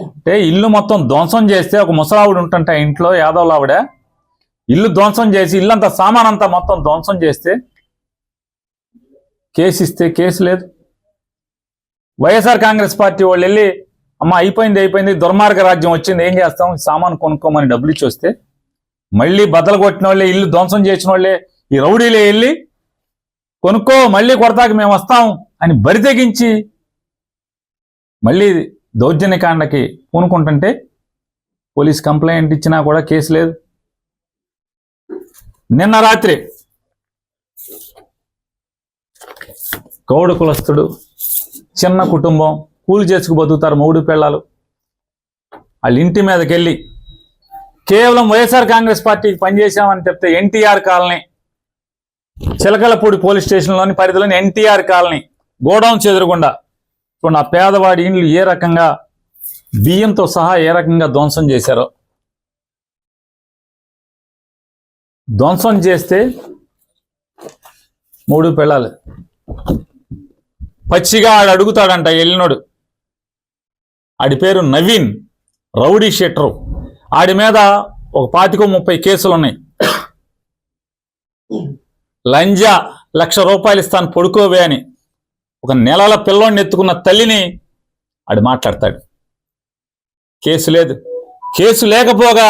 అంటే ఇల్లు మొత్తం ధ్వంసం చేస్తే ఒక ముసలావిడ ఉంటుంటే ఇంట్లో యాదవ్ ఆవిడ ఇల్లు ధ్వంసం చేసి ఇల్లంతా సామాన్ అంతా మొత్తం ధ్వంసం చేస్తే కేసు ఇస్తే కేసు లేదు. వైఎస్ఆర్ కాంగ్రెస్ పార్టీ వాళ్ళు వెళ్ళి అమ్మ అయిపోయింది దుర్మార్గ రాజ్యం వచ్చింది, ఏం చేస్తాం, సామాను కొనుక్కోమని డబ్బులు ఇచ్చి వస్తే మళ్ళీ బద్దలు కొట్టిన వాళ్ళే, ఇల్లు ధ్వంసం చేసిన వాళ్ళే, ఈ రౌడీలే వెళ్ళి కొనుక్కో మళ్ళీ కొడతాకి మేము వస్తాం అని బరి తెగించి మళ్ళీ దౌర్జన్యకాండకి పూనుకుంటుంటే పోలీస్ కంప్లైంట్ ఇచ్చినా కూడా కేసు లేదు. నిన్న రాత్రి గౌడ కులస్తుడు, చిన్న కుటుంబం, కూలి చేసుకు బతుకుతారు, మూడు పిల్లలు, వాళ్ళ ఇంటి మీదకి వెళ్ళి కేవలం వైఎస్ఆర్ కాంగ్రెస్ పార్టీకి పనిచేశామని చెప్తే ఎన్టీఆర్ కాలనీ, చిలకలపూడి పోలీస్ స్టేషన్లోని పరిధిలోని ఎన్టీఆర్ కాలనీ గోడౌన్ చెదురుగుండా చూడండి, ఆ పేదవాడి ఇండ్లు ఏ రకంగా బియ్యంతో సహా ఏ రకంగా ధ్వంసం చేశారో. ధ్వంసం చేస్తే మూడు పిల్లలు పచ్చిగా ఆడు అడుగుతాడంట వెళ్ళినోడు, ఆడి పేరు నవీన్, రౌడీ షీటరు, ఆడి మీద ఒక 25-30 కేసులు ఉన్నాయి. లంజా ₹1,00,000 ఇస్తాను పడుకోవే అని ఒక నెలల పిల్లోడిని ఎత్తుకున్న తల్లిని ఆడు మాట్లాడతాడు. కేసు లేదు. కేసు లేకపోగా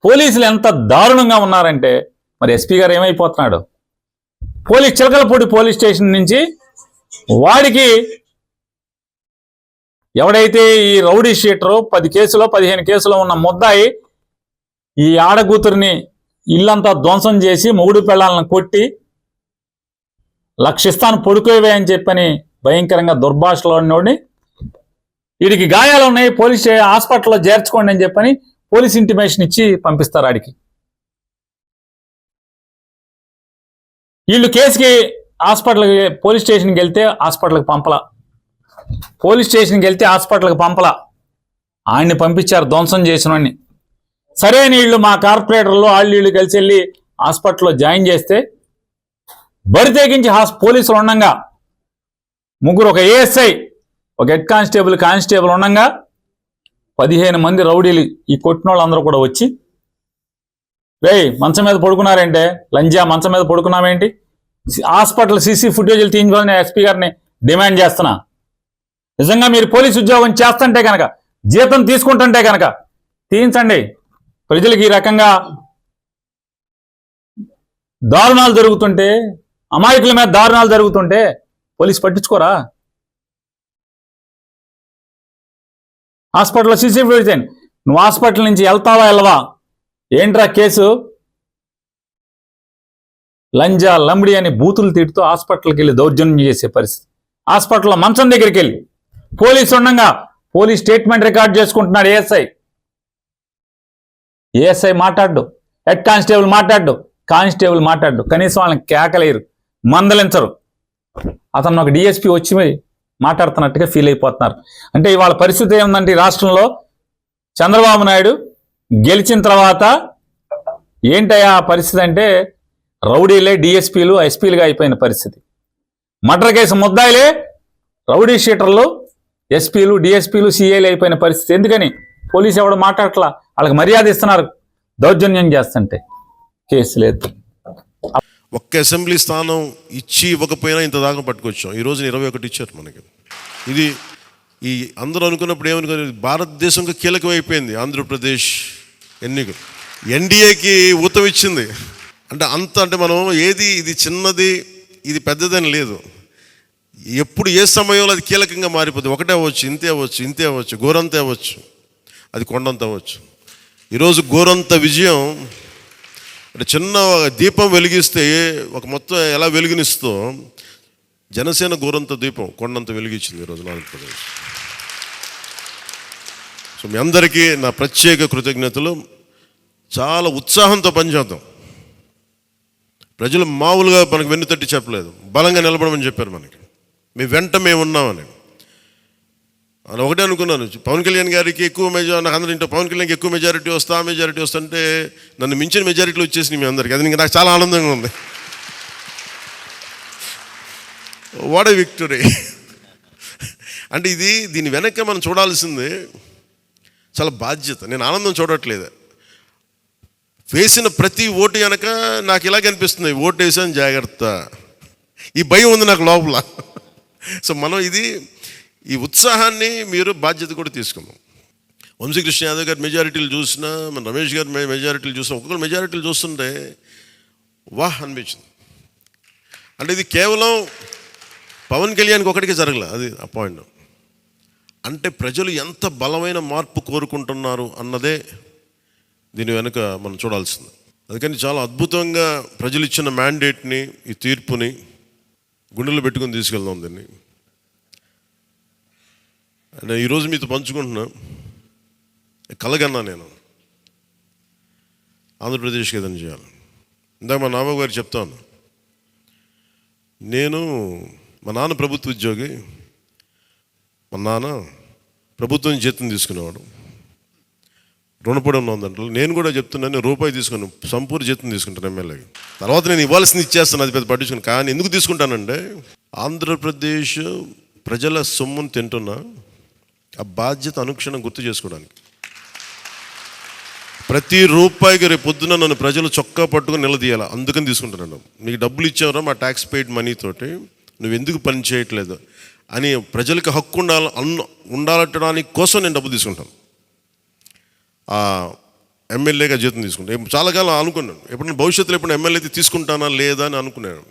పోలీసులు ఎంత దారుణంగా ఉన్నారంటే మరి ఎస్పీ గారు ఏమైపోతున్నాడు, చిలకలపూడి పోలీస్ స్టేషన్ నుంచి వాడికి ఎవడైతే ఈ రౌడీ షీటరు 10 కేసులో 15 కేసులో ఉన్న ముద్దాయి ఈ ఆడకూతురిని ఇల్లంతా ధ్వంసం చేసి మొగుడు పిల్లలను కొట్టి ₹1,00,000 ఇస్తాను పడుకోవే అని చెప్పని భయంకరంగా దుర్భాషలోని వీడికి గాయాలు ఉన్నాయి, పోలీస్ హాస్పిటల్లో చేర్చుకోండి అని చెప్పని పోలీస్ ఇంటిమేషన్ ఇచ్చి పంపిస్తారు ఆడికి. వీళ్ళు కేసుకి హాస్పిటల్కి పోలీస్ స్టేషన్కి వెళ్తే హాస్పిటల్కి పంపలా, ఆయన్ని పంపించారు ధ్వంసం చేసిన వాడిని. సరే వీళ్ళు మా కార్పొరేటర్లు వీళ్ళు కలిసి వెళ్ళి హాస్పిటల్లో జాయిన్ చేస్తే బరి తెగించి పోలీసులు ఉండగా ముగ్గురు, ఒక ఏఎస్ఐ, ఒక హెడ్ కానిస్టేబుల్ ఉండగా 15 మంది రౌడీలు ఈ కొట్టిన వాళ్ళందరూ కూడా వచ్చి, రేయ్ మంచం మీద పడుకున్నారేంటే, లంజా మంచం మీద పడుకున్నామేంటి, హాస్పిటల్ సీసీ ఫుటేజీలు తీయించుకోవాలని ఎస్పీ గారిని డిమాండ్ చేస్తున్నా, నిజంగా మీరు పోలీసు ఉద్యోగం చేస్తుంటే కనుక, జీతం తీసుకుంటుంటే కనుక తీయించండి. ప్రజలకు ఈ రకంగా దారుణాలు జరుగుతుంటే, అమాయకుల మీద దారుణాలు జరుగుతుంటే పోలీసు పట్టించుకోరా? హాస్పిటల్లో సీసీ ఫుటేజ్ నువ్వు హాస్పిటల్ నుంచి వెళ్తావా వెళ్ళవా, ఏంట్రా కేసు, లంజా లంబడి అని బూతులు తిడుతూ హాస్పిటల్కి వెళ్ళి దౌర్జన్యం చేసే పరిస్థితి. హాస్పిటల్లో మంచం దగ్గరికి వెళ్ళి పోలీసు ఉండగా పోలీస్ స్టేట్మెంట్ రికార్డ్ చేసుకుంటున్నాడు ఏఎస్ఐ మాట్లాడు, హెడ్ కానిస్టేబుల్ మాట్లాడు, కనీసం వాళ్ళని కేకలేరు, మందలించరు. అతను ఒక డిఎస్పీ వచ్చి మాట్లాడుతున్నట్టుగా ఫీల్ అయిపోతున్నారు. అంటే ఇవాళ పరిస్థితి ఏముందంటే, రాష్ట్రంలో చంద్రబాబు నాయుడు గెలిచిన తర్వాత ఏంటయ్యా పరిస్థితి అంటే, రౌడీలే డిఎస్పీలు ఎస్పీలుగా అయిపోయిన పరిస్థితి. మర్డర్ కేసు ముద్దాయిలే రౌడీ షీటర్లు, ఎస్పీలు డిఎస్పీలు సిఐలు అయిపోయిన పరిస్థితి. ఎందుకని పోలీసు ఎవడు మాట్లాడట్లా, వాళ్ళకి మర్యాద ఇస్తున్నారు, దౌర్జన్యం చేస్తుంటే కేసు లేదు. ఒక్క అసెంబ్లీ స్థానం ఇచ్చి ఇవ్వకపోయినా ఇంత దాకా పట్టుకొచ్చాం. ఈ రోజున 21 ఇచ్చారు మనకి. ఇది ఈ అందరూ అనుకున్నప్పుడు ఏమనుకుని భారతదేశంకి కీలకమైపోయింది ఆంధ్రప్రదేశ్ ఎన్నికలు. ఎన్డీఏకి ఊతం ఇచ్చింది. అంటే మనం ఏది ఇది చిన్నది ఇది పెద్దదని లేదు, ఎప్పుడు ఏ సమయంలో అది కీలకంగా మారిపోతుంది. ఒకటే అవ్వచ్చు, ఇంతే అవ్వచ్చు, గోరంత అవ్వచ్చు, అది కొండంత అవ్వచ్చు. ఈరోజు గోరంత విజయం అంటే చిన్న దీపం వెలిగిస్తే ఒక మొత్తం ఎలా వెలుగునిస్తో జనసేన గోరంత దీపం కొండంత వెలిగించింది ఈరోజు ఆంధ్రప్రదేశ్. సో మీ అందరికీ నా ప్రత్యేక కృతజ్ఞతలు. చాలా ఉత్సాహంతో పనిచేద్దాం. ప్రజలు మామూలుగా మనకు వెన్నుతట్టి చెప్పలేదు, బలంగా నిలబడమని చెప్పారు మనకి, మీ వెంట మేము ఉన్నామని. అని ఒకటే అనుకున్నాను, పవన్ కళ్యాణ్ గారికి ఎక్కువ నాకు అందరూ ఇంట్లో పవన్ కళ్యాణ్కి ఎక్కువ మెజారిటీ వస్తుంటే నన్ను మించిన మెజారిటీలు వచ్చేసినాయి మీ అందరికీ. అది నాకు చాలా ఆనందంగా ఉంది. What a victory. అంటే దీని వెనక్కి మనం చూడాల్సింది, చాలా బాధ్యత. నేను ఆనందం చూడట్లేదు. వేసిన ప్రతి ఓటు వెనక నాకు ఇలాగ అనిపిస్తుంది, ఓటు వేసాను జాగ్రత్త, ఈ భయం ఉంది నాకు లోపల. సో మనం ఈ ఉత్సాహాన్ని మీరు బాధ్యత కూడా తీసుకుందాం. వంశీకృష్ణ యాదవ్ గారి మెజారిటీలు చూసినా, మన రమేష్ గారి మెజారిటీలు చూసినా, ఒక్కొక్కరు మెజారిటీలు చూస్తుంటే వాహ్ అనిపించింది. అంటే ఇది కేవలం పవన్ కళ్యాణ్కి ఒకటికి జరగలే, అది ఆ పాయింట్. అంటే ప్రజలు ఎంత బలమైన మార్పు కోరుకుంటున్నారు అన్నదే దీని వెనుక మనం చూడాల్సింది. అందుకని చాలా అద్భుతంగా ప్రజలు ఇచ్చిన మ్యాండేట్ని, ఈ తీర్పుని గుండెలు పెట్టుకుని తీసుకెళ్దాం దీన్ని. అంటే ఈరోజు మీతో పంచుకుంటున్నా, కలగన్నా నేను ఆంధ్రప్రదేశ్కి ఏదైనా చేయాలి. ఇందాక మా నాన్న గారు చెప్తాను, మా నాన్న ప్రభుత్వ ఉద్యోగి, మా నాన్న ప్రభుత్వం జీతం తీసుకునేవాడు, రుణపడి ఉందంటే. నేను కూడా చెప్తున్నాను, నేను రూపాయి తీసుకుని సంపూర్ణ జీతం తీసుకుంటాను ఎమ్మెల్యేకి. తర్వాత నేను ఇవ్వాల్సింది ఇచ్చేస్తాను, అది పెద్ద పట్టించుకుని. కానీ ఎందుకు తీసుకుంటానంటే ఆంధ్రప్రదేశ్ ప్రజల సొమ్మును తింటున్నా ఆ బాధ్యత అనుక్షణం గుర్తు చేసుకోవడానికి. ప్రతి రూపాయికి రేపు పొద్దున నన్ను ప్రజలు చొక్కా పట్టుకుని నిలదీయాలి, అందుకని తీసుకుంటున్నాను. నీకు డబ్బులు ఇచ్చావరా మా ట్యాక్స్ పెయిడ్ మనీతోటి, నువ్వు ఎందుకు పని చేయట్లేదు అని ప్రజలకు హక్కు ఉండాలటడానికి కోసం నేను డబ్బు తీసుకుంటాను. ఎమ్మెల్యేగా జీతం తీసుకుంటాను. చాలా కాలం అనుకున్నాను, ఎప్పుడైనా భవిష్యత్తులో ఎప్పుడు ఎమ్మెల్యే అయితే తీసుకుంటానా లేదా అని అనుకున్నాను.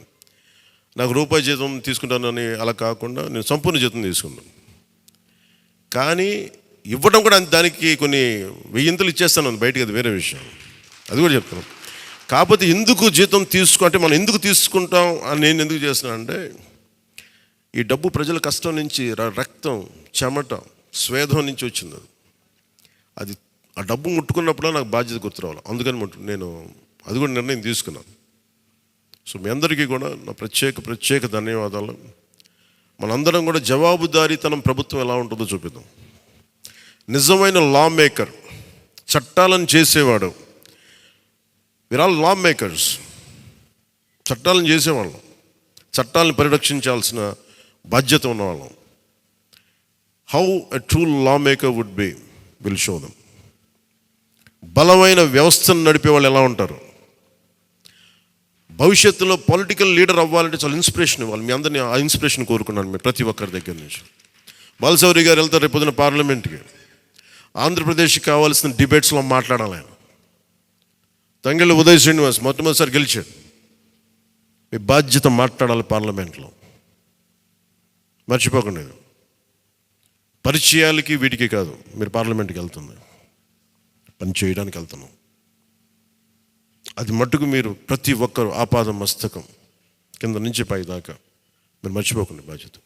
నాకు రూపాయి జీతం తీసుకుంటానని అలా కాకుండా నేను సంపూర్ణ జీతం తీసుకున్నాను. కానీ ఇవ్వడం కూడా దానికి కొన్ని వెయ్యింతలు ఇచ్చేస్తాను బయటికి, అది వేరే విషయం, అది కూడా చెప్తాను. కాకపోతే ఎందుకు జీతం అంటే మనం ఎందుకు తీసుకుంటాం అని నేను ఎందుకు చేస్తున్నాను అంటే, ఈ డబ్బు ప్రజల కష్టం నుంచి, రక్తం, చెమట, స్వేదం నుంచి వచ్చింది. అది ఆ డబ్బు ముట్టుకున్నప్పుడు నాకు బాధ్యత గుర్తు రావాలి. అందుకని నేను అది కూడా నిర్ణయం తీసుకున్నాను. సో మీ అందరికీ కూడా నా ప్రత్యేక ధన్యవాదాలు. మనందరం కూడా జవాబుదారీతనం ప్రభుత్వం ఎలా ఉంటుందో చూపిద్దాం. నిజమైన లా మేకర్, చట్టాలను చేసేవాడు. We're all law makers. చట్టాలను చేసేవాళ్ళం, చట్టాలను పరిరక్షించాల్సిన బాధ్యత ఉన్నవాళ్ళం. How a true law maker would be will show them. బలమైన వ్యవస్థను నడిపే వాళ్ళు ఎలా ఉంటారు. భవిష్యత్తులో పొలిటికల్ లీడర్ అవ్వాలంటే చాలా ఇన్స్పిరేషన్ ఇవ్వాలి. మీ అందరినీ ఆ ఇన్స్పిరేషన్ కోరుకున్నాను మీరు ప్రతి ఒక్కరి దగ్గర నుంచి. బాలశౌరి గారు వెళ్తారు రేపు పొద్దున పార్లమెంట్కి. ఆంధ్రప్రదేశ్కి కావాల్సిన డిబేట్స్లో మాట్లాడాలి ఆయన. తంగెళ్ళ ఉదయ్ శ్రీనివాస్ మొట్టమొదటిసారి గెలిచాడు. మీ బాధ్యత మాట్లాడాలి పార్లమెంట్లో, మర్చిపోకండి. పరిచయాలకి వీటికి కాదు, మీరు పార్లమెంట్కి వెళ్తుంది, పని చేయడానికి వెళ్తున్నాం. అది మట్టుకు మీరు ప్రతి ఒక్కరు ఆపాద మస్తకం కింద నుంచి పై దాకా మీరు మర్చిపోకండి బాధ్యత.